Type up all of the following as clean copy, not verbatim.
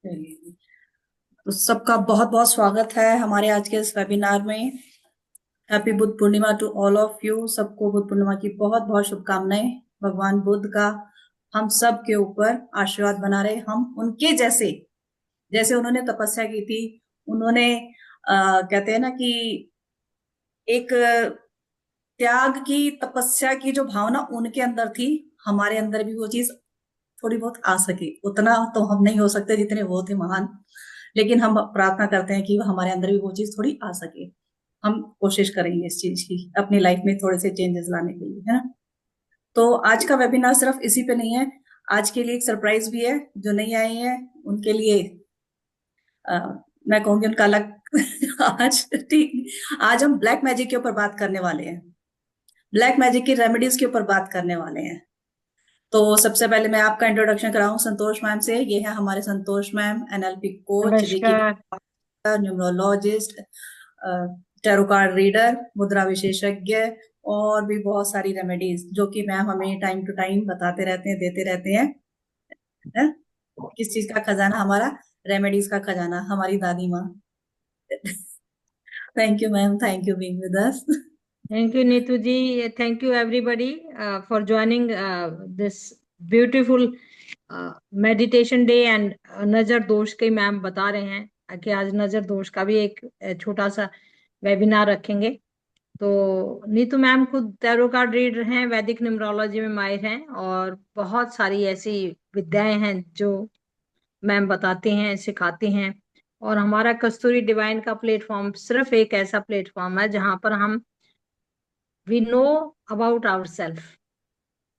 चलिए, तो सबका बहुत बहुत स्वागत है हमारे आज के इस वेबिनार में। Happy Buddha Purnima to all of you. सबको बुद्ध पूर्णिमा की बहुत बहुत शुभकामनाएं। भगवान बुद्ध का हम सब के ऊपर आशीर्वाद बना रहे, हम उनके जैसे, जैसे उन्होंने तपस्या की थी। उन्होंने कहते हैं ना कि एक त्याग की, तपस्या की जो भावना उनके अंदर थी, हमारे अंदर भी वो चीज थोड़ी बहुत आ सके। उतना तो हम नहीं हो सकते जितने वो थे महान, लेकिन हम प्रार्थना करते हैं कि हमारे अंदर भी वो चीज थोड़ी आ सके। हम कोशिश करेंगे इस चीज की, अपनी लाइफ में थोड़े से चेंजेस लाने के लिए, है ना। तो आज का वेबिनार सिर्फ इसी पे नहीं है। आज के लिए एक सरप्राइज भी है, जो नहीं आए हैं उनके लिए। अ, मैं कहूंगी उनका अलग आज ठीक, आज हम ब्लैक मैजिक के ऊपर बात करने वाले हैं। ब्लैक मैजिक की रेमेडीज के ऊपर बात करने वाले हैं। तो सबसे पहले मैं आपका इंट्रोडक्शन कराऊं संतोष मैम से। ये है हमारे संतोष मैम, एनएलपी कोच, रेकी नमस्कार। न्यूमरोलॉजिस्ट, टैरो कार्ड रीडर, मुद्रा विशेषज्ञ, और भी बहुत सारी रेमेडीज जो कि मैम हमें टाइम टू टाइम बताते रहते हैं, देते रहते हैं, है? किस चीज का खजाना? हमारा रेमेडीज का खजाना, हमारी दादी माँ। Thank you ma'am, thank you being with us. Thank you Neetu ji. Thank you everybody for joining this beautiful meditation day and नजर दोष के मैम बता रहे हैं कि आज नजर दोष का भी एक छोटा सा वेबिनार रखेंगे। तो नीतू मैम खुद टैरो कार्ड रीडर हैं, वैदिक न्यूमरोलॉजी में माहिर हैं और बहुत सारी ऐसी विद्याएं हैं जो मैम बताते हैं, सिखाते हैं। और हमारा कस्तूरी डिवाइन का प्लेटफॉर्म सिर्फ एक ऐसा प्लेटफॉर्म है जहां पर हम we know about our self,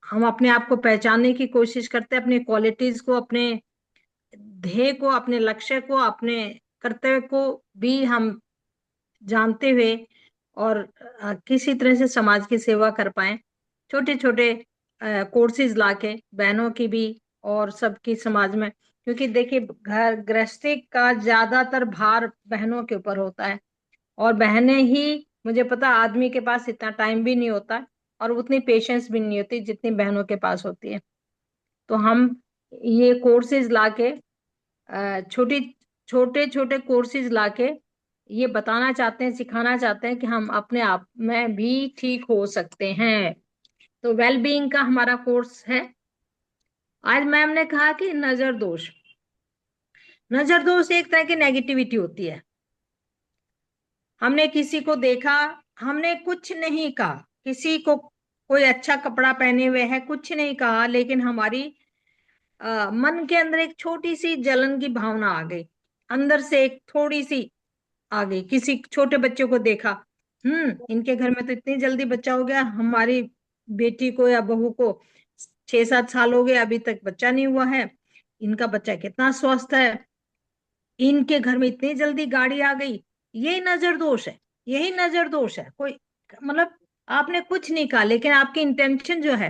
हम अपने आप को पहचानने की कोशिश करते हैं, अपने क्वालिटीज को, अपने ध्येय को, अपने लक्ष्य को, अपने कर्तव्य को भी हम जानते हुए और किसी तरह से समाज की सेवा कर पाए। छोटे छोटे कोर्सेज लाके बहनों की भी और सबकी समाज में, क्योंकि देखिए घर गृहस्थी का ज्यादातर भार बहनों के ऊपर होता है। और बहनें ही, मुझे पता आदमी के पास इतना टाइम भी नहीं होता और उतनी पेशेंस भी नहीं होती जितनी बहनों के पास होती है। तो हम ये कोर्सेज लाके, छोटी छोटे छोटे कोर्सेज लाके ये बताना चाहते हैं, सिखाना चाहते हैं कि हम अपने आप में भी ठीक हो सकते हैं। तो वेल बीइंग का हमारा कोर्स है। आज मैम ने कहा कि नजर दोष, नजर दोष एक तरह की नेगेटिविटी होती है। हमने किसी को देखा, हमने कुछ नहीं कहा, किसी को कोई अच्छा कपड़ा पहने हुए है कुछ नहीं कहा, लेकिन हमारी मन के अंदर एक छोटी सी जलन की भावना आ गई, अंदर से एक थोड़ी सी आ गई। किसी छोटे बच्चे को देखा, इनके घर में तो इतनी जल्दी बच्चा हो गया, हमारी बेटी को या बहू को 6-7 साल हो गए अभी तक बच्चा नहीं हुआ है, इनका बच्चा कितना स्वस्थ है, इनके घर में इतनी जल्दी गाड़ी आ गई। यही नजर दोष है, यही नजर दोष है। कोई मतलब आपने कुछ नहीं कहा लेकिन आपकी इंटेंशन जो है,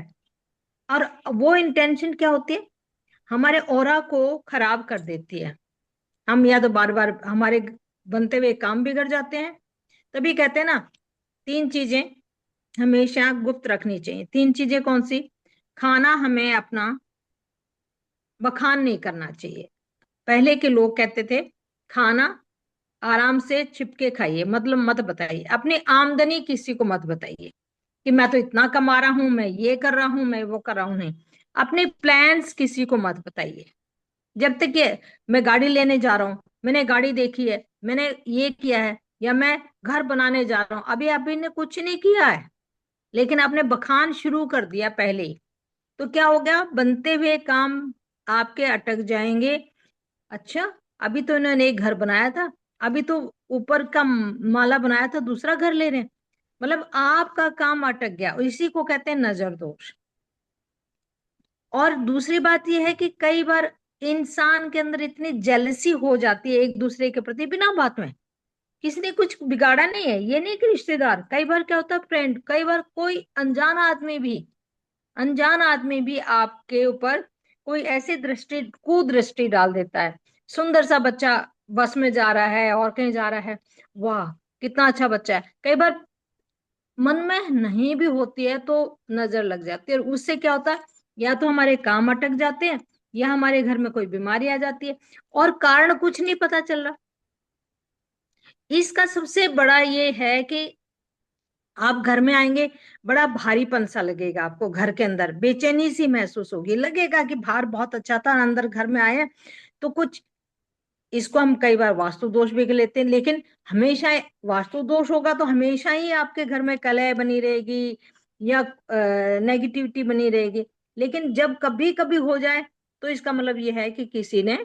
और वो इंटेंशन क्या होती है, हमारे ऑरा को खराब कर देती है। हम या तो बार बार हमारे बनते हुए काम बिगड़ जाते हैं। तभी कहते हैं ना, 3 चीजें हमेशा गुप्त रखनी चाहिए। 3 चीजें कौन सी? खाना हमें अपना बखान नहीं करना चाहिए। पहले के लोग कहते थे खाना आराम से छिपके खाइए, मतलब मत बताइए अपनी आमदनी, किसी को मत बताइए कि मैं तो इतना कमा रहा हूं, मैं ये कर रहा हूं, मैं वो कर रहा हूं। नहीं, अपने प्लान्स किसी को मत बताइए। जब तक ये मैं गाड़ी लेने जा रहा हूँ, मैंने गाड़ी देखी है, मैंने ये किया है, या मैं घर बनाने जा रहा हूँ, अभी अभी ने कुछ नहीं किया है लेकिन आपने बखान शुरू कर दिया पहले ही, तो क्या हो गया, बनते हुए काम आपके अटक जाएंगे। अच्छा, अभी तो इन्होंने एक घर बनाया था, अभी तो ऊपर का माला बनाया था, दूसरा घर ले रहे हैं। मतलब आपका काम अटक गया, इसी को कहते हैं नजर दोष। और दूसरी बात यह है कि कई बार इंसान के अंदर इतनी जेलसी हो जाती है एक दूसरे के प्रति बिना बात में, किसी ने कुछ बिगाड़ा नहीं है, ये नहीं कि रिश्तेदार, कई बार क्या होता है फ्रेंड, कई बार कोई अनजान आदमी भी आपके ऊपर कोई ऐसी दृष्टि, कुदृष्टि डाल देता है। सुंदर सा बच्चा बस में जा रहा है और कहीं जा रहा है, वाह कितना अच्छा बच्चा है, कई बार मन में नहीं भी होती है तो नजर लग जाती है, और उससे क्या होता है, या तो हमारे काम अटक जाते हैं या हमारे घर में कोई बीमारी आ जाती है और कारण कुछ नहीं पता चल रहा। इसका सबसे बड़ा ये है कि आप घर में आएंगे, बड़ा भारीपन सा लगेगा आपको, घर के अंदर बेचैनी सी महसूस होगी, लगेगा कि बाहर बहुत अच्छा था, अंदर घर में आए तो कुछ, इसको हम कई बार वास्तु दोष भी लेते हैं, लेकिन हमेशा वास्तु दोष होगा तो हमेशा ही आपके घर में कलह बनी रहेगी या नेगेटिविटी बनी रहेगी। लेकिन जब कभी कभी हो जाए तो इसका मतलब ये है कि किसी ने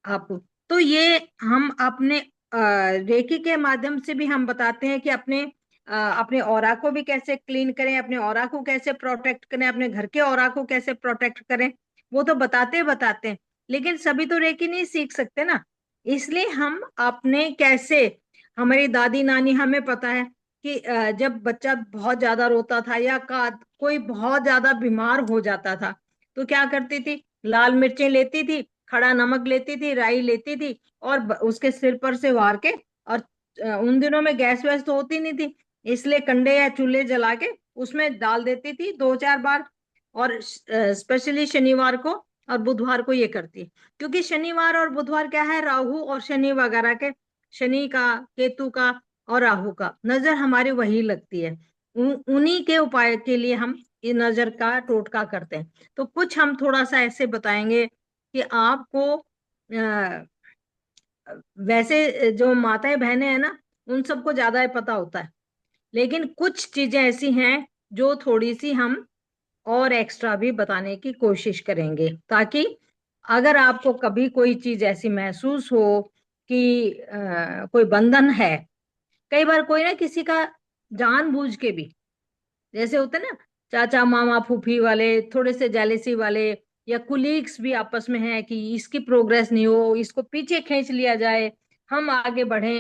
आप, तो ये हम अपने रेकी के माध्यम से भी हम बताते हैं कि अपने ऑरा को भी कैसे क्लीन करें, अपने ऑरा को कैसे प्रोटेक्ट करें, अपने घर के ऑरा को कैसे प्रोटेक्ट करें, वो तो बताते बताते हैं। लेकिन सभी तो रेकी नहीं सीख सकते ना, इसलिए हम अपने कैसे, हमारी दादी नानी, हमें पता है कि जब बच्चा बहुत ज्यादा रोता था या कोई बहुत ज्यादा बीमार हो जाता था तो क्या करती थी, लाल मिर्चें लेती थी, खड़ा नमक लेती थी, राई लेती थी और उसके सिर पर से वार के, और उन दिनों में गैस वैस तो होती नहीं थी, इसलिए कंडे या चूल्हे जला के उसमें डाल देती थी 2-4 बार। और स्पेशली शनिवार को और बुधवार को ये करती है, क्योंकि शनिवार और बुधवार क्या है, राहु और शनि वगैरह के, शनि का, केतु का और राहु का नजर हमारी वही लगती है। उन्हीं के उपाय के लिए हम ये नजर का टोटका करते हैं। तो कुछ हम थोड़ा सा ऐसे बताएंगे कि आपको वैसे जो माताएं बहनें हैं ना, उन सबको ज्यादा पता होता है, लेकिन कुछ चीजें ऐसी हैं जो थोड़ी सी हम और एक्स्ट्रा भी बताने की कोशिश करेंगे, ताकि अगर आपको कभी कोई चीज ऐसी महसूस हो कि कोई बंधन है, कई बार कोई ना किसी का जानबूझ के भी, जैसे होते हैं ना चाचा मामा फूफी वाले, थोड़े से जेलेसी वाले, या कुलीग्स भी आपस में है कि इसकी प्रोग्रेस नहीं हो, इसको पीछे खींच लिया जाए, हम आगे बढ़े,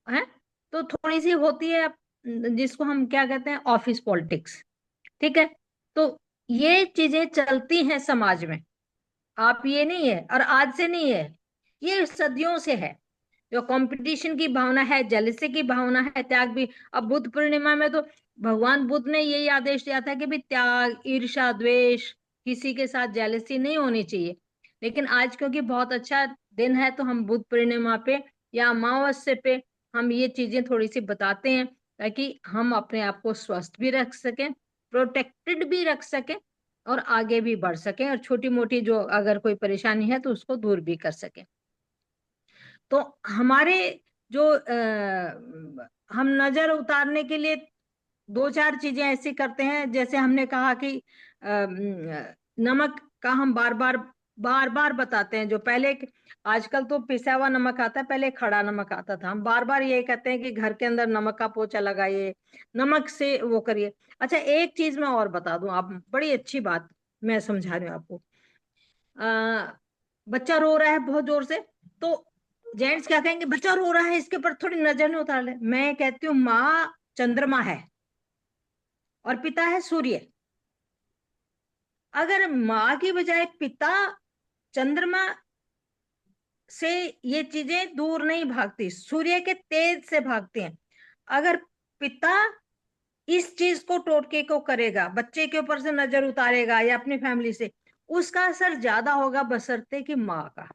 हैं, तो थोड़ी सी होती है, जिसको हम क्या कहते हैं, ऑफिस पॉलिटिक्स। ठीक है, तो ये चीजें चलती हैं समाज में, आप ये नहीं है और आज से नहीं है, ये सदियों से है। जो कंपटीशन की भावना है, जेलसी की भावना है, त्याग भी। अब बुद्ध पूर्णिमा में तो भगवान बुद्ध ने यही आदेश दिया था कि भी त्याग, ईर्ष्या, द्वेष, किसी के साथ जेलसी नहीं होनी चाहिए। लेकिन आज क्योंकि बहुत अच्छा दिन है तो हम बुद्ध पूर्णिमा पे या अमावस्या पे हम ये चीजें थोड़ी सी बताते हैं, ताकि हम अपने आप को स्वस्थ भी रख सकें, प्रोटेक्टेड भी रख सकें और आगे भी बढ़ सकें, और छोटी मोटी जो अगर कोई परेशानी है तो उसको दूर भी कर सकें। तो हमारे जो हम नजर उतारने के लिए 2-4 चीजें ऐसी करते हैं, जैसे हमने कहा कि नमक का हम बार बार बताते हैं, जो पहले, आजकल तो पिसा हुआ नमक आता है, पहले खड़ा नमक आता था, हम बार बार ये कहते हैं कि घर के अंदर नमक का पोछा लगाइए, नमक से वो करिए। अच्छा, एक चीज मैं और बता दूं, आप, बड़ी अच्छी बात मैं समझा रही हूँ आपको। बच्चा रो रहा है बहुत जोर से, तो जेंट्स क्या कहेंगे, बच्चा रो रहा है इसके ऊपर थोड़ी नजर नहीं उतार ले। मैं कहती हूँ माँ चंद्रमा है और पिता है सूर्य। अगर माँ की बजाय पिता चंद्रमा से ये चीजें दूर नहीं भागती, सूर्य के तेज से भागती हैं। अगर पिता इस चीज को, टोटके को करेगा, बच्चे के ऊपर से नजर उतारेगा या अपनी फैमिली से, उसका असर ज्यादा होगा बशर्ते कि माँ का,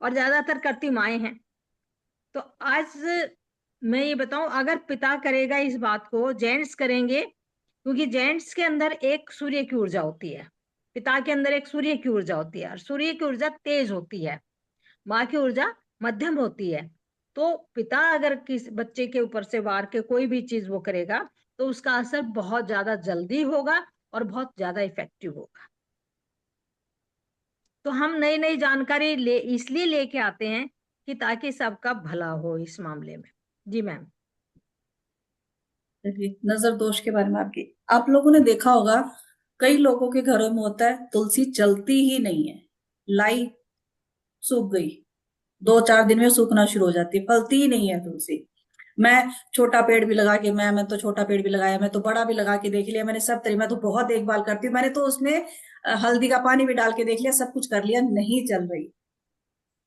और ज्यादातर करती माएं हैं। तो आज मैं ये बताऊं, अगर पिता करेगा इस बात को, जेंट्स करेंगे, क्योंकि जेंट्स के अंदर एक सूर्य की ऊर्जा होती है, पिता के अंदर एक सूर्य की ऊर्जा होती है, और सूर्य की ऊर्जा तेज होती है, माँ की ऊर्जा मध्यम होती है। तो पिता अगर किस बच्चे के ऊपर से वार के कोई भी चीज वो करेगा तो उसका असर बहुत ज्यादा जल्दी होगा और बहुत ज्यादा इफेक्टिव होगा। तो हम नई नई जानकारी इसलिए लेके आते हैं कि ताकि सबका भला हो इस मामले में। जी मैम। देखिए, नजर दोष के बारे में आपकी, आप लोगों ने देखा होगा, कई लोगों के घरों में होता है तुलसी चलती ही नहीं है, लाई सूख गई, 2-4 दिन में सूखना शुरू हो जाती है, फलती ही नहीं है तुलसी। मैं छोटा पेड़ भी लगा के, मैं तो छोटा पेड़ भी लगाया, मैं तो बड़ा भी लगा के देख लिया, मैंने सब तरीके, मैं तो बहुत देखभाल करती हूँ, मैंने तो उसमें हल्दी का पानी भी डाल के देख लिया, सब कुछ कर लिया, नहीं चल रही।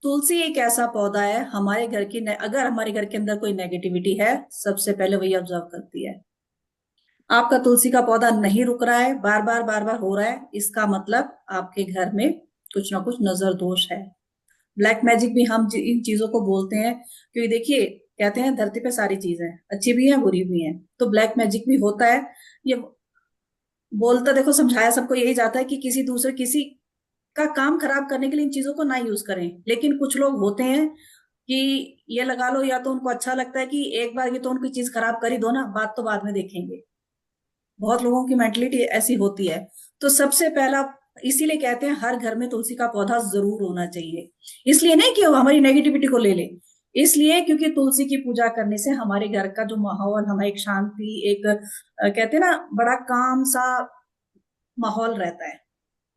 तुलसी एक ऐसा पौधा है, हमारे घर की अगर हमारे घर के अंदर कोई नेगेटिविटी है, सबसे पहले वही ऑब्जर्व करती है। आपका तुलसी का पौधा नहीं रुक रहा है, बार बार हो रहा है, इसका मतलब आपके घर में कुछ ना कुछ नजर दोष है। ब्लैक मैजिक भी हम इन चीजों को बोलते हैं, क्योंकि देखिए कहते हैं धरती पे सारी चीजें अच्छी भी है बुरी भी है, तो ब्लैक मैजिक भी होता है। ये बोलता देखो समझाया सबको यही जाता है कि किसी का काम खराब करने के लिए इन चीजों को ना यूज करें, लेकिन कुछ लोग होते हैं कि ये लगा लो, या तो उनको अच्छा लगता है कि एक बार ये तो उनकी चीज खराब कर ही दो ना, बात तो बाद में देखेंगे। बहुत लोगों की मेंटलिटी ऐसी होती है। तो सबसे पहला, इसीलिए कहते हैं हर घर में तुलसी का पौधा जरूर होना चाहिए। इसलिए नहीं कि वो हमारी नेगेटिविटी को ले ले, इसलिए क्योंकि तुलसी की पूजा करने से हमारे घर का जो माहौल, हमें एक शांति, एक कहते हैं ना बड़ा काम सा माहौल रहता है,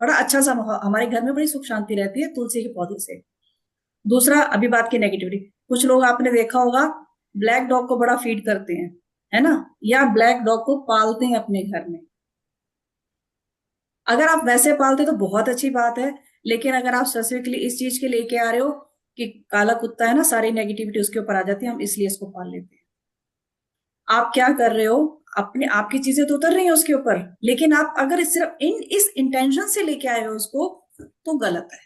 बड़ा अच्छा सा माहौल, हमारे घर में बड़ी सुख शांति रहती है तुलसी के पौधे से। दूसरा, अभी बात की नेगेटिविटी, कुछ लोग आपने देखा होगा ब्लैक डॉग को बड़ा फीड करते हैं, है ना, या ब्लैक डॉग को पालते हैं अपने घर में। अगर आप वैसे पालते तो बहुत अच्छी बात है, लेकिन अगर आप स्पेसिफिकली इस चीज के लेके आ रहे हो कि काला कुत्ता है ना, सारी नेगेटिविटी उसके ऊपर आ जाती है, हम इसलिए इसको पाल लेते हैं। आप क्या कर रहे हो, अपने आपकी चीजें तो उतर रही है उसके ऊपर, लेकिन आप अगर सिर्फ इस इंटेंशन से लेके आए हो उसको, तो गलत है,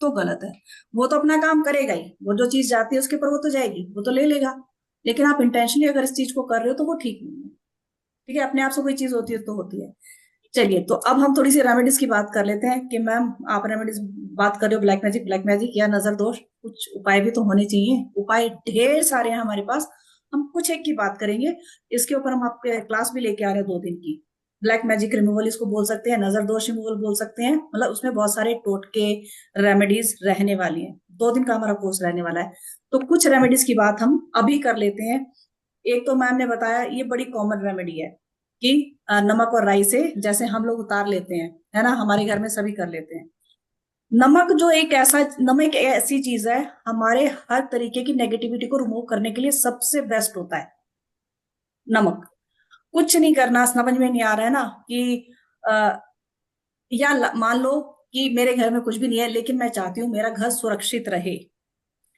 तो गलत है। वो तो अपना काम करेगा ही, वो जो चीज जाती है उसके ऊपर वो तो जाएगी, वो तो ले लेगा, लेकिन आप इंटेंशनली अगर इस चीज को कर रहे हो तो वो ठीक नहीं है। ठीक है, अपने आप से कोई चीज होती है तो होती है। चलिए, तो अब हम थोड़ी सी रेमेडीज की बात कर लेते हैं कि मैम आप रेमेडीज बात कर रहे हो, ब्लैक मैजिक या नजर दोष, कुछ उपाय भी तो होने चाहिए। उपाय ढेर सारे हैं हमारे पास, हम कुछ एक की बात करेंगे। इसके ऊपर हम आपके क्लास भी लेके आ रहे हैं 2 दिन की। ब्लैक मैजिक रिमूवल इसको बोल सकते हैं, नजर दोष रिमूवल बोल सकते हैं, मतलब उसमें बहुत सारे टोटके रेमेडीज रहने वाली हैं। 2 दिन का हमारा कोर्स रहने वाला है, तो कुछ रेमेडीज की बात हम अभी कर लेते हैं। एक तो मैम ने बताया, ये बड़ी कॉमन रेमेडी है कि नमक और राई से जैसे हम लोग उतार लेते हैं, है ना, हमारे घर में सभी कर लेते हैं। नमक एक ऐसी चीज है, हमारे हर तरीके की नेगेटिविटी को रिमूव करने के लिए सबसे बेस्ट होता है नमक। कुछ नहीं करना, समझ में नहीं आ रहा है ना कि आ, मान लो कि मेरे घर में कुछ भी नहीं है, लेकिन मैं चाहती हूँ मेरा घर सुरक्षित रहे,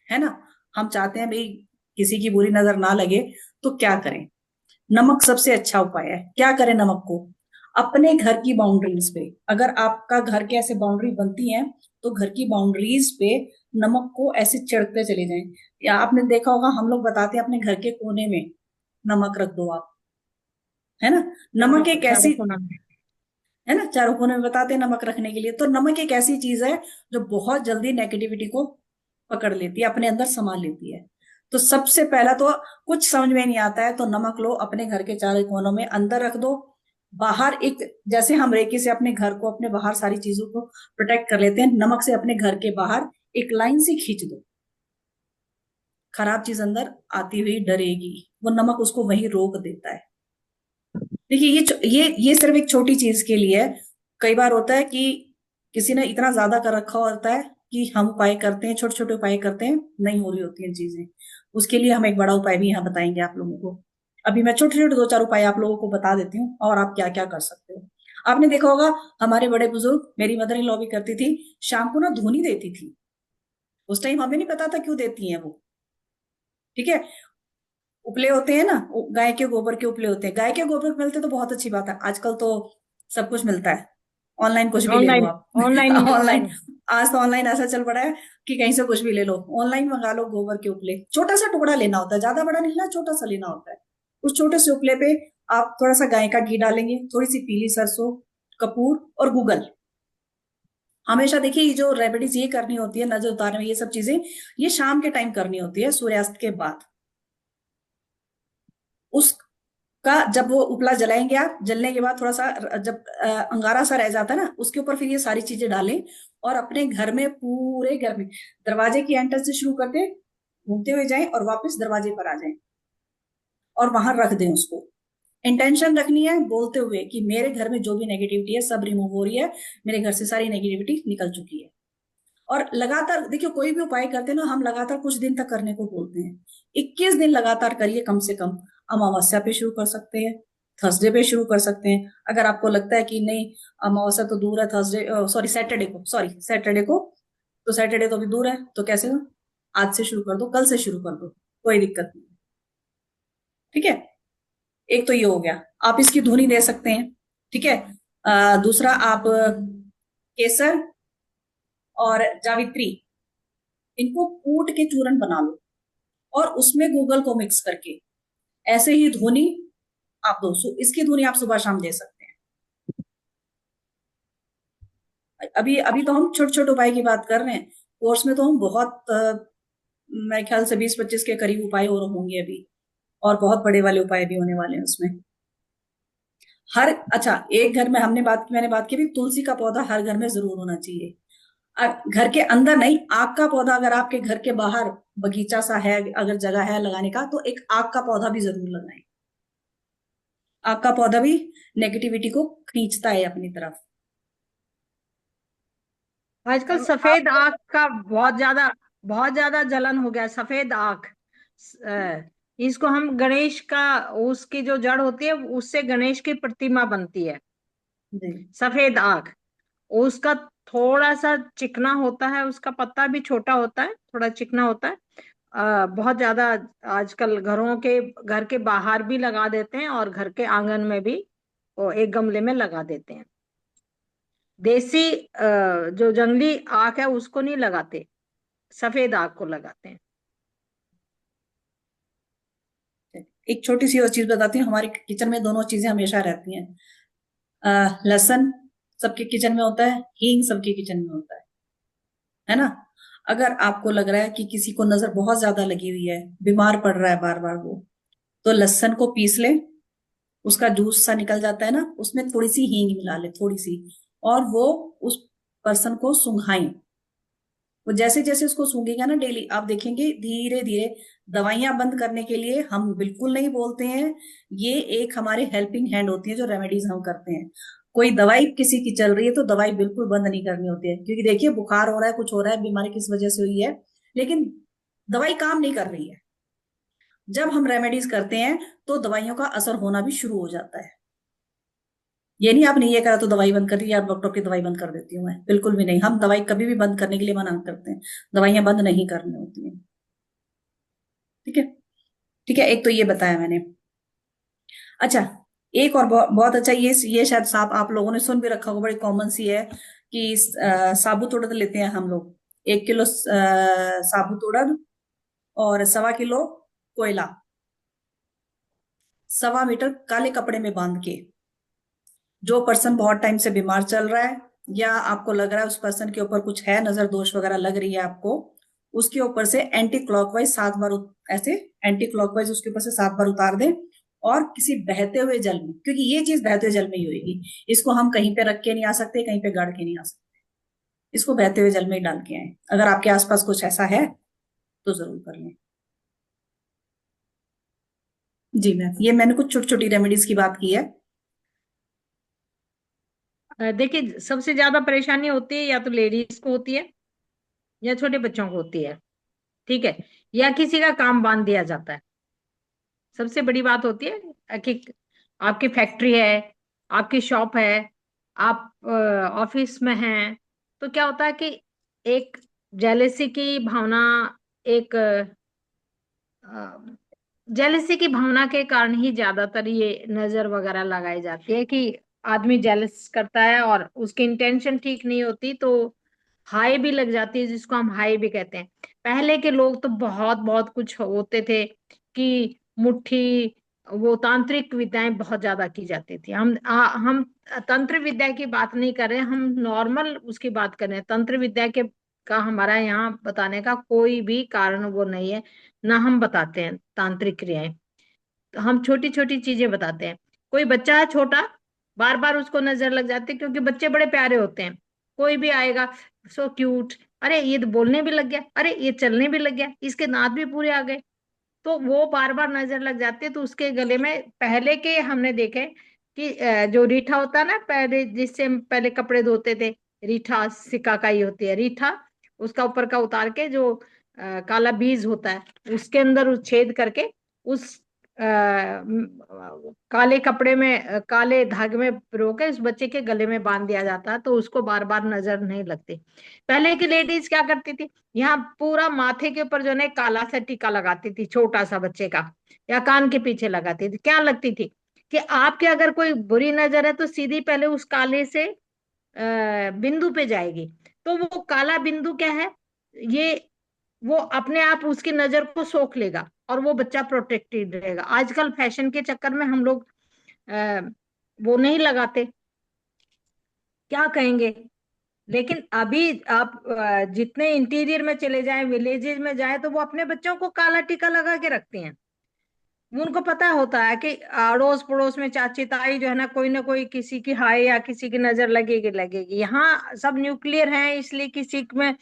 है ना, हम चाहते हैं भाई किसी की बुरी नजर ना लगे, तो क्या करें? नमक सबसे अच्छा उपाय है। क्या करें नमक को? अपने घर की बाउंड्रीज पे, अगर आपका घर के ऐसे बाउंड्री बनती है, तो घर की बाउंड्रीज पे नमक को ऐसे छिड़कते चले जाएं। या आपने देखा होगा हम लोग बताते हैं अपने घर के कोने में नमक रख दो आप, है ना। नमक एक चारों ऐसी, कोना में। है ना, चारों कोने में बताते हैं नमक रखने के लिए। तो नमक एक ऐसी चीज है जो बहुत जल्दी नेगेटिविटी को पकड़ लेती है, अपने अंदर समा लेती है। तो सबसे पहला तो, कुछ समझ में नहीं आता है तो नमक लो, अपने घर के चारों कोनों में अंदर रख दो। बाहर एक, जैसे हम रेकी से अपने घर को, अपने बाहर सारी चीजों को प्रोटेक्ट कर लेते हैं, नमक से अपने घर के बाहर एक लाइन से खींच दो। खराब चीज अंदर आती हुई डरेगी, वो नमक उसको वहीं रोक देता है। देखिए ये सिर्फ एक छोटी चीज के लिए है। कई बार होता है कि किसी ने इतना ज्यादा कर रखा होता है कि हम उपाय करते हैं, छोटे छोटे उपाय करते हैं, नहीं हो रही होती हैं चीजें। उसके लिए हम एक बड़ा उपाय भी यहाँ बताएंगे आप लोगों को। अभी मैं छोटे छोटे 2-4 उपाय आप लोगों को बता देती हूँ, और आप क्या क्या कर सकते हो। आपने देखा होगा हमारे बड़े बुजुर्ग, मेरी मदर इन लॉ भी करती थी, शाम को ना धूनी देती थी। उस टाइम हमें नहीं पता था क्यों देती हैं वो। ठीक है, उपले होते हैं ना, गाय के गोबर के उपले होते हैं, गाय के गोबर मिलते तो बहुत अच्छी बात है, आजकल तो सब कुछ मिलता है, ऑनलाइन कुछ भी ले लो ऑनलाइन, आप। ऑनलाइन ही मिलता ऑनलाइन, है। आज तो ऑनलाइन ऐसा चल पड़ा है कि कहीं से कुछ भी ले लो, ऑनलाइन मंगा लो गोबर के उपले। छोटा सा टुकड़ा लेना होता है, ज्यादा बड़ा नहीं लेना, छोटा सा लेना होता है। उस छोटे से उपले पे आप थोड़ा सा गाय का घी डालेंगे, थोड़ी सी पीली सरसों, कपूर और गूगल। हमेशा देखिए ये जो रेमेडीज ये करनी होती है, नजर उतारने में ये सब चीजें, ये शाम के टाइम करनी होती है, सूर्यास्त के बाद। उसका जब वो उपला जलाएंगे आप, जलने के बाद थोड़ा सा जब अंगारा सा रह जाता है ना, उसके ऊपर फिर ये सारी चीजें डालें, और अपने घर में, पूरे घर में, दरवाजे की एंटर से शुरू करके घूमते हुए जाएं और वापस दरवाजे पर आ जाएं, और वहां रख दें उसको। इंटेंशन रखनी है बोलते हुए कि मेरे घर में जो भी नेगेटिविटी है सब रिमूव हो रही है, मेरे घर से सारी नेगेटिविटी निकल चुकी है। और लगातार देखिए, कोई भी उपाय करते हैं ना, हम लगातार कुछ दिन तक करने को बोलते हैं। 21 दिन लगातार करिए कम से कम। अमावस्या पे शुरू कर सकते हैं, थर्सडे पे शुरू कर सकते हैं। अगर आपको लगता है कि नहीं अमावस्या तो दूर है, थर्सडे सॉरी सैटरडे को, तो सैटरडे तो अभी दूर है, तो कैसे हो, आज से शुरू कर दो, कल से शुरू कर दो, कोई दिक्कत नहीं। ठीक है, एक तो ये हो गया, आप इसकी धुनी दे सकते हैं। ठीक है, दूसरा आप केसर और जावित्री, इनको कूट के चूरन बना लो और उसमें गूगल को मिक्स करके ऐसे ही धुनी आप दो। इसकी धुनी आप सुबह शाम दे सकते हैं। अभी अभी तो हम छोटे छोटे उपाय की बात कर रहे हैं, कोर्स में तो हम बहुत मेरे ख्याल से 20-25 के करीब उपाय और होंगे अभी, और बहुत बड़े वाले उपाय भी होने वाले हैं उसमें। हर अच्छा, एक घर में मैंने बात की भी, तुलसी का पौधा हर घर में जरूर होना चाहिए। घर के अंदर नहीं, आग का पौधा, अगर आपके घर के बाहर बगीचा सा है, अगर जगह है लगाने का, तो एक आग का पौधा भी जरूर लगाएं। आग का पौधा भी नेगेटिविटी को खींचता है अपनी तरफ। आजकल और सफेद आप आंख का बहुत ज्यादा जलन हो गया है, सफेद आंख। इसको हम गणेश का, उसकी जो जड़ होती है उससे गणेश की प्रतिमा बनती है। जी सफेद आंख, उसका थोड़ा सा चिकना होता है, उसका पत्ता भी छोटा होता है, थोड़ा चिकना होता है। बहुत ज्यादा आजकल घर के बाहर भी लगा देते हैं और घर के आंगन में भी वो एक गमले में लगा देते हैं। देसी जो जंगली आक है उसको नहीं लगाते, सफेद आक को लगाते हैं। एक छोटी सी और चीज बताती हूँ, हमारे किचन में दोनों चीजें हमेशा रहती हैं। लहसुन सबके किचन में होता है, हींग सबके किचन में होता है ना। अगर आपको लग रहा है कि किसी को नजर बहुत ज्यादा लगी हुई है, बीमार पड़ रहा है बार बार वो, तो लहसुन को पीस ले, उसका जूस सा निकल जाता है ना, उसमें थोड़ी सी हींग मिला ले, थोड़ी सी, और वो उस पर्सन को सुंघाएं। वो जैसे जैसे उसको सूंघेगा ना डेली, आप देखेंगे धीरे धीरे। दवाइयां बंद करने के लिए हम बिल्कुल नहीं बोलते हैं, ये एक हमारे हेल्पिंग हैंड होती है जो रेमेडीज हम करते हैं। कोई दवाई किसी की चल रही है तो दवाई बिल्कुल बंद नहीं करनी होती है, क्योंकि देखिए बुखार हो रहा है, कुछ हो रहा है, बीमारी किस वजह से हुई है, लेकिन दवाई काम नहीं कर रही है। जब हम रेमेडीज करते हैं तो दवाइयों का असर होना भी शुरू हो जाता है। ये नहीं आपने ये करा तो दवाई बंद कर दी, या डॉक्टर की दवाई बंद कर देती हूँ मैं, बिल्कुल भी नहीं। हम दवाई कभी भी बंद करने के लिए मना करते हैं, दवाइयां बंद नहीं करनी होती हैं। ठीक है, ठीक है, एक तो ये बताया मैंने। अच्छा, एक और बहुत अच्छा, ये शायद आप लोगों ने सुन भी रखा होगा, बड़ी कॉमन सी है कि साबुत उड़द लेते हैं हम लोग। 1 किलो साबुत उड़द और 1.25 किलो कोयला 1.25 मीटर काले कपड़े में बांध के, जो पर्सन बहुत टाइम से बीमार चल रहा है, या आपको लग रहा है उस पर्सन के ऊपर कुछ है, नजर दोष वगैरह लग रही है आपको, उसके ऊपर से एंटी क्लॉकवाइज 7 बार ऐसे एंटी क्लॉकवाइज उसके ऊपर से 7 बार उतार दें। और किसी बहते हुए जल में, क्योंकि ये चीज बहते हुए जल में ही होगी, इसको हम कहीं पे रख के नहीं आ सकते, कहीं पे गाड़ के नहीं आ सकते, इसको बहते हुए जल में ही डाल के आए। अगर आपके आसपास कुछ ऐसा है तो जरूर कर लें। जी मैम, ये मैंने कुछ छोटी छोटी रेमेडीज की बात की है। देखिए, सबसे ज्यादा परेशानी होती है या तो लेडीज को होती है या छोटे बच्चों को होती है, ठीक है, या किसी का काम बांध दिया जाता है। सबसे बड़ी बात होती है कि आपकी फैक्ट्री है, आपकी शॉप है, आप ऑफिस में हैं, तो क्या होता है कि एक जेलेसी की भावना, एक जेलसी की भावना के कारण ही ज्यादातर ये नजर वगैरह लगाई जाती है कि आदमी जेलस करता है और उसकी इंटेंशन ठीक नहीं होती तो हाई भी लग जाती है, जिसको हम हाई भी कहते हैं। पहले के लोग तो बहुत बहुत कुछ होते थे कि मुट्ठी, वो तांत्रिक विद्याएं बहुत ज्यादा की जाती थी। हम तंत्र विद्या की बात नहीं कर रहे हैं, हम नॉर्मल उसकी बात कर रहे हैं। तंत्र विद्या के का हमारा यहाँ बताने का कोई भी कारण वो नहीं है, ना हम बताते हैं तांत्रिक क्रियाएं। तो हम छोटी छोटी चीजें बताते हैं। कोई बच्चा है छोटा, बार बार उसको नजर लग जाती है, क्योंकि बच्चे बड़े प्यारे होते हैं। कोई भी आएगा, सो क्यूट, अरे ये तो बोलने भी लग गया, अरे ये चलने भी लग गया, इसके दांत भी पूरे आ गए, तो वो बार बार नजर लग जाती है। तो उसके गले में पहले के हमने देखे कि जो रीठा होता है ना, पहले जिससे हम पहले कपड़े धोते थे, रीठा सिक्का का ही होती है रीठा, उसका ऊपर का उतार के जो काला बीज होता है उसके अंदर उस छेद करके उस काले कपड़े में काले धागे में पिरो के उस बच्चे के गले में बांध दिया जाता है, तो उसको बार बार नजर नहीं लगती। पहले की लेडीज क्या करती थी, यहाँ पूरा माथे के ऊपर जो है काला सा टीका लगाती थी, छोटा सा बच्चे का, या कान के पीछे लगाती थी। क्या लगती थी कि आपके अगर कोई बुरी नजर है तो सीधी पहले उस काले से बिंदु पे जाएगी, तो वो काला बिंदु क्या है, ये वो अपने आप उसकी नजर को सोख लेगा और वो बच्चा प्रोटेक्टेड रहेगा। आजकल फैशन के चक्कर में हम लोग अ, वो नहीं लगाते, क्या कहेंगे। लेकिन अभी आप जितने इंटीरियर में चले जाएं, विलेजेस में जाएं, तो वो अपने बच्चों को काला टीका लगा के रखते हैं। वो उनको पता होता है कि अड़ोस पड़ोस में चाची ताई जो है ना कोई किसी की हाय या किसी की नजर लगेगी लगेगी। यहाँ सब न्यूक्लियर है, इसलिए किसी में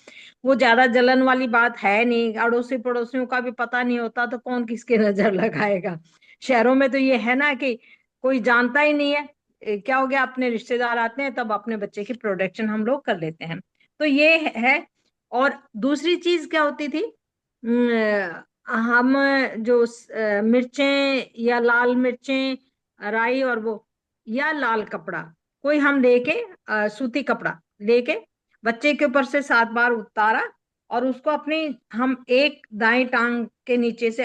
वो ज्यादा जलन वाली बात है नहीं। अड़ोसी पड़ोसियों का भी पता नहीं होता, तो कौन किसकी नजर लगाएगा। शहरों में तो ये है ना कि कोई जानता ही नहीं है। क्या हो गया, अपने रिश्तेदार आते हैं तब अपने बच्चे की प्रोटेक्शन हम लोग कर लेते हैं। तो ये है। और दूसरी चीज क्या होती थी, हम जो मिर्चें या लाल मिर्चें, राई और वो, या लाल कपड़ा कोई हम लेके, सूती कपड़ा लेके बच्चे के ऊपर से 7 बार उतारा, और उसको अपनी, हम एक दाएं टांग के नीचे से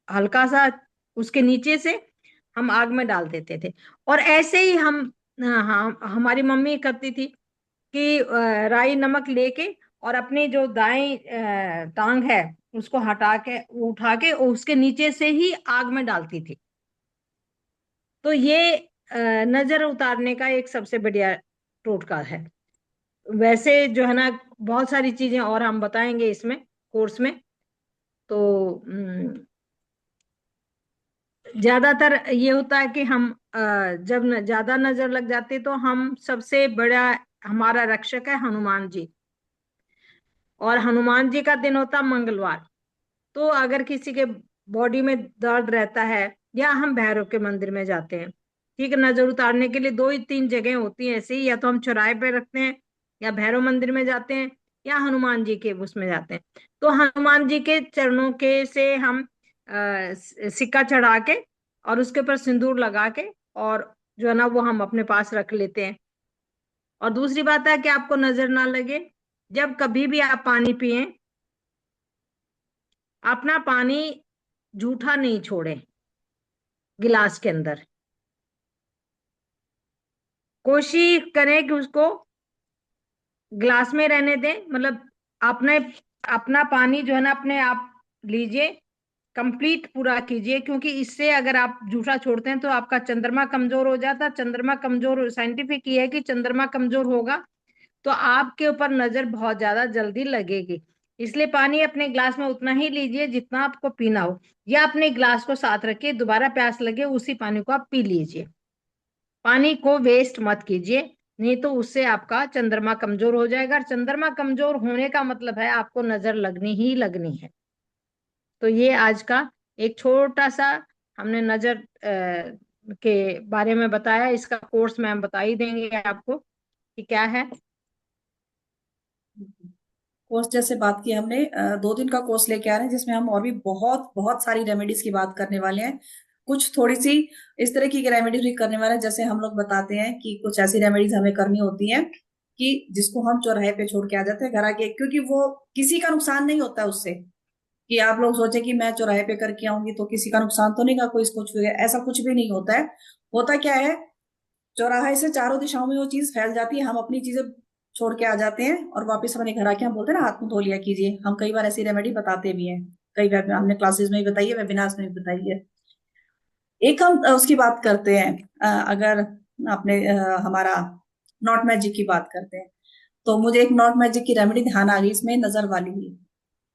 हल्का सा उसके नीचे से हम आग में डाल देते थे। और ऐसे ही हाँ, हमारी मम्मी करती थी कि राई नमक लेके और अपनी जो दाएं टांग है उसको हटा के उठा के उसके नीचे से ही आग में डालती थी। तो ये नजर उतारने का एक सबसे बढ़िया टोटका है। वैसे जो है ना, बहुत सारी चीजें और हम बताएंगे इसमें, कोर्स में। तो ज्यादातर ये होता है कि हम जब ज्यादा नजर लग जाती है, तो हम सबसे बड़ा हमारा रक्षक है हनुमान जी। और हनुमान जी का दिन होता मंगलवार। तो अगर किसी के बॉडी में दर्द रहता है, या हम भैरव के मंदिर में जाते हैं, ठीक है, नजर उतारने के लिए 2 ही 3 जगह होती है ऐसे ही, या तो हम चौराहे पे रखते हैं, या भैरव मंदिर में जाते हैं, या हनुमान जी के उसमें जाते हैं। तो हनुमान जी के चरणों के से हम सिक्का चढ़ा के और उसके ऊपर सिंदूर लगा के, और जो है ना वो हम अपने पास रख लेते हैं। और दूसरी बात है कि आपको नजर ना लगे, जब कभी भी आप पानी पिए, अपना पानी जूठा नहीं छोड़े गिलास के अंदर। कोशिश करें कि उसको ग्लास में रहने दें, मतलब अपने अपना पानी जो है ना अपने आप लीजिए, कंप्लीट पूरा कीजिए। क्योंकि इससे अगर आप जूठा छोड़ते हैं तो आपका चंद्रमा कमजोर हो जाता है। चंद्रमा कमजोर, साइंटिफिक ये है कि चंद्रमा कमजोर होगा तो आपके ऊपर नजर बहुत ज्यादा जल्दी लगेगी। इसलिए पानी अपने ग्लास में उतना ही लीजिए जितना आपको पीना हो, या अपने ग्लास को साथ रखिए, दोबारा प्यास लगे उसी पानी को आप पी लीजिए। पानी को वेस्ट मत कीजिए, नहीं तो उससे आपका चंद्रमा कमजोर हो जाएगा। और चंद्रमा कमजोर होने का मतलब है आपको नजर लगनी ही लगनी है। तो ये आज का एक छोटा सा हमने नजर के बारे में बताया। इसका कोर्स मैम बता ही देंगे आपको कि क्या है। कोर्स जैसे बात की हमने, 2 दिन का कोर्स लेके आ रहे हैं जिसमें हम और भी बहुत बहुत सारी रेमेडीज की बात करने वाले हैं। कुछ थोड़ी सी इस तरह की रेमेडीज भी करने वाले हैं, जैसे हम लोग बताते हैं कि कुछ ऐसी रेमेडीज हमें करनी होती हैं कि जिसको हम चौराहे पे छोड़ के आ जाते हैं घर आके, क्योंकि वो किसी का नुकसान नहीं होता है उससे। कि आप लोग सोचे कि मैं चौराहे पे करके आऊंगी तो किसी का नुकसान तो नहीं, का कोई इसको छुएगा, ऐसा कुछ भी नहीं होता है। होता क्या है, चौराहे से चारों दिशाओं में वो चीज फैल जाती है, हम अपनी चीजें छोड़ के आ जाते हैं और वापस अपने घर आके हम बोलते हैं ना हाथ मुंह धो लिया कीजिए। हम कई बार ऐसी रेमेडी बताते भी हैं, कई बार हमने क्लासेस में भी बताई है, वेबिनार्स में भी बताई है। एक हम उसकी बात करते हैं, अगर आपने हमारा नॉट मैजिक की बात करते हैं, तो मुझे एक नॉट मैजिक की रेमेडी ध्यान आ गई इसमें, नजर वाली ही।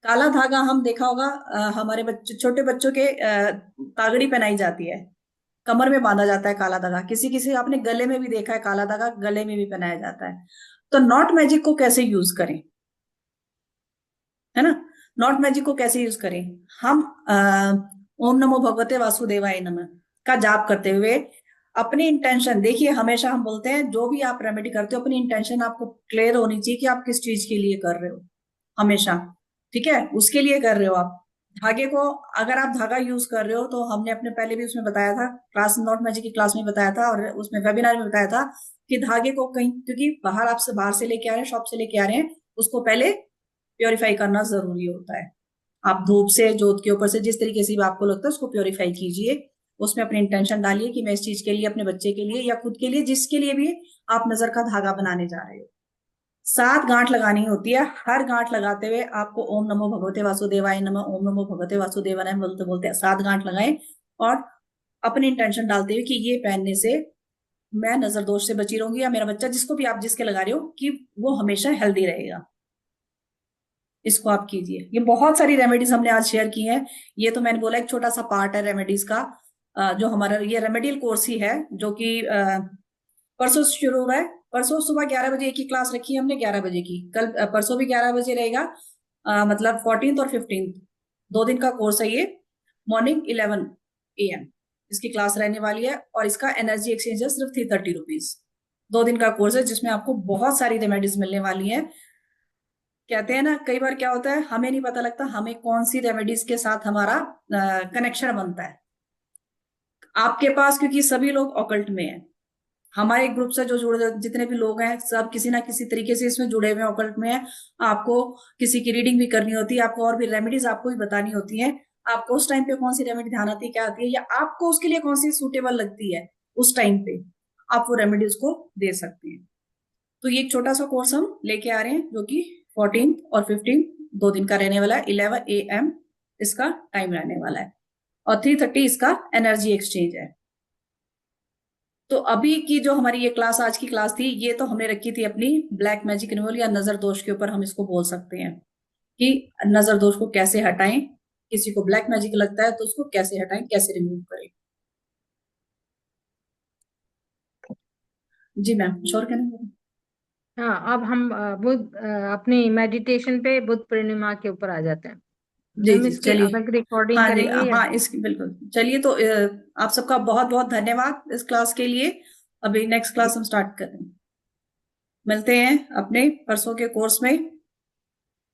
काला धागा हम देखा होगा, हमारे बच्चे छोटे बच्चों के तागड़ी पहनाई जाती है, कमर में बांधा जाता है काला धागा। किसी किसी आपने गले में भी देखा है, काला धागा गले में भी पहनाया जाता है। तो नॉट मैजिक को कैसे यूज करें, है ना। नॉट मैजिक को कैसे यूज करें, हम ओम नमो भगवते वासुदेवाय नमः का जाप करते हुए अपनी इंटेंशन देखिए। हमेशा हम बोलते हैं जो भी आप रेमेडी करते हो अपनी इंटेंशन आपको क्लियर होनी चाहिए कि आप किस चीज के लिए कर रहे हो, हमेशा। ठीक है, उसके लिए कर रहे हो आप। धागे को, अगर आप धागा यूज कर रहे हो तो हमने अपने पहले भी उसमें बताया था, क्लास नॉट मैजिक की क्लास में बताया था और उसमें वेबिनार में बताया था कि धागे को कहीं, क्योंकि बाहर आपसे बाहर से लेके आ रहे हैं, शॉप से लेके आ रहे हैं, उसको पहले प्योरीफाई करना जरूरी होता है। आप धूप से, जोत के ऊपर से, जिस तरीके से भी आपको लगता है उसको प्योरीफाई कीजिए। उसमें अपनी इंटेंशन डालिए कि मैं इस चीज के लिए, अपने बच्चे के लिए या खुद के लिए, जिसके लिए भी आप नजर का धागा बनाने जा रहे हो, 7 गांठ लगानी होती है। हर गांठ लगाते हुए आपको ओम नमो भगवते वासुदेवाय नमः, ओम नमो भगवते वासुदेवाय नमः बोलते बोलते 7 गांठ लगाएं, और अपनी इंटेंशन डालते हुए कि ये पहनने से मैं नजर दोष से बची रहूंगी, या मेरा बच्चा, जिसको भी आप जिसके लगा रहे हो, कि वो हमेशा हेल्दी रहेगा। इसको आप कीजिए। ये बहुत सारी रेमेडीज हमने आज शेयर की हैं। ये तो मैंने बोला एक छोटा सा पार्ट है रेमेडीज का। जो हमारा ये रेमेडियल कोर्स ही है, जो कि परसों से शुरू हो रहा है। परसों सुबह 11 बजे एक ही क्लास रखी है हमने, 11 बजे की। कल परसों भी 11 बजे रहेगा। मतलब 14th और 15th 2 दिन का कोर्स है ये। मॉर्निंग 11 AM इसकी क्लास रहने वाली है, और इसका एनर्जी एक्सचेंज है सिर्फ 330 रुपीज। 2 दिन का कोर्स है जिसमें आपको बहुत सारी रेमेडीज मिलने वाली है। कहते हैं ना, कई बार क्या होता है, हमें नहीं पता लगता हमें कौन सी रेमेडीज के साथ हमारा कनेक्शन बनता है। आपके पास, क्योंकि सभी लोग ऑकल्ट में है, हमारे ग्रुप से जो जुड़े जितने भी लोग हैं, सब किसी ना किसी तरीके से इसमें जुड़े हुए हैं, ऑकल्ट में है। आपको किसी की रीडिंग भी करनी होती है, आपको और भी रेमेडीज आपको भी बतानी होती है। आपको उस टाइम पे कौन सी रेमेडी ध्यान आती है, क्या आती है, या आपको उसके लिए कौन सी सूटेबल लगती है उस टाइम पे, आप वो रेमेडीज को दे सकते हैं। तो ये एक छोटा सा कोर्स हम लेके आ रहे हैं, जो कि 14 और 15 2 दिन का रहने वाला है। 11 AM इसका टाइम रहने वाला है, और 3:30 इसका एनर्जी एक्सचेंज है। तो अभी की जो हमारी ये क्लास, आज की क्लास थी, ये तो हमने रखी थी अपनी ब्लैक मैजिक रिमूवल या नजर दोष के ऊपर, हम इसको बोल सकते हैं कि नजर दोष को कैसे हटाएं। किसी को ब्लैक मैजिक लगता है तो उसको कैसे हटाएं, कैसे रिमूव करें। जी मैम, श्योर करें। हाँ, अब हम अपनी मेडिटेशन पे बुद्ध पूर्णिमा के ऊपर आ जाते हैं। जी मैम जी, इसकी चलिए। अलग रिकॉर्डिंग हाँ जी, करेंगे या? हाँ, इसकी बिल्कुल। चलिए, तो आप सबका बहुत बहुत धन्यवाद इस क्लास के लिए। अभी नेक्स्ट क्लास हम स्टार्ट करें। मिलते हैं अपने परसों के कोर्स में।